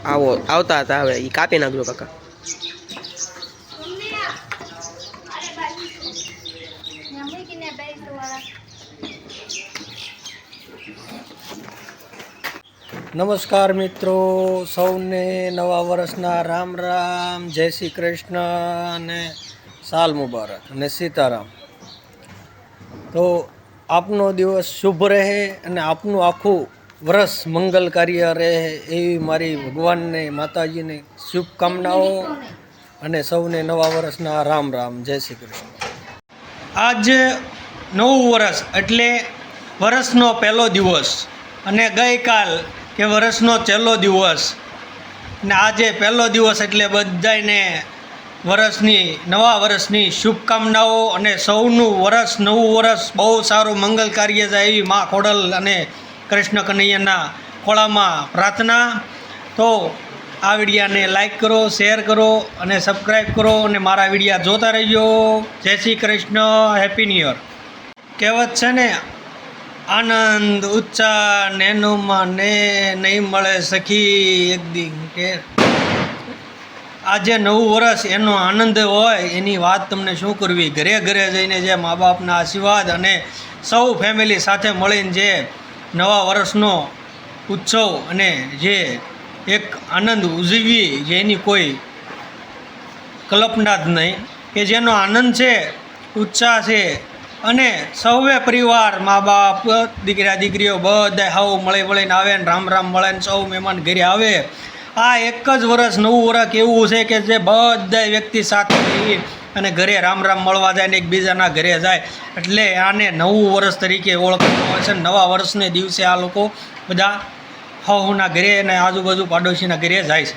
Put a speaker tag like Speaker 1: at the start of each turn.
Speaker 1: આવો આવતા હતા હવે એ કાપી નાખજો કાકા.
Speaker 2: નમસ્કાર મિત્રો, સૌને નવા વર્ષના રામ રામ, જય શ્રી કૃષ્ણ અને સાલ મુબારક અને સીતારામ. તો આપનો દિવસ શુભ રહે અને આપનું આખું વર્ષ મંગલ કાર્ય રહે એવી મારી ભગવાનને માતાજીને શુભકામનાઓ અને સૌને નવા વર્ષના રામ રામ, જય શ્રી કૃષ્ણ. આજ નવું વર્ષ એટલે વર્ષનો પહેલો દિવસ અને ગઈકાલ કે વર્ષનો છેલ્લો દિવસ ને આજે પહેલો દિવસ એટલે બધાને નવા વર્ષની શુભકામનાઓ અને સૌનું નવું વર્ષ બહુ સારું મંગલ કાર્ય જાય એવી મા ખોડલ અને કૃષ્ણ કનૈયાના ખોળામાં પ્રાર્થના. તો આ વિડીયાને લાઈક કરો, શેર કરો અને સબસ્ક્રાઈબ કરો અને મારા વિડીયા જોતા રહેજો. જય Shri Krishna, happy new year. કહેવત છે ને, આનંદ ઉત્સાહ નેનુમાં ને નહીં મળે સખી એક દી. કે આજે નવું વર્ષ એનો આનંદ હોય એની વાત તમને શું કરવી. ઘરે ઘરે જઈને જે મા બાપના આશીર્વાદ અને સૌ ફેમિલી સાથે મળીને જે નવા વર્ષનો ઉત્સવ અને જે એક આનંદ ઉજવી, જેની કોઈ કલ્પના જ નહીં, કે જેનો આનંદ છે, ઉત્સાહ છે અને સૌએ પરિવાર, મા બાપ, દીકરા દીકરીઓ બધા સૌ મળીને આવે ને રામ રામ મળે ને સૌ મહેમાન ઘરે આવે. આ એક જ વર્ષ નવું વર્ષ એવું છે કે જે બધા વ્યક્તિ સાથે રહી અને ઘરે રામ રામ મળવા જાય ને એકબીજાના ઘરે જાય, એટલે આને નવું વર્ષ તરીકે ઓળખવામાં આવે છે. નવા વર્ષને દિવસે આ લોકો બધા હવના ઘરે અને આજુબાજુ પાડોશીના ઘરે જાય છે.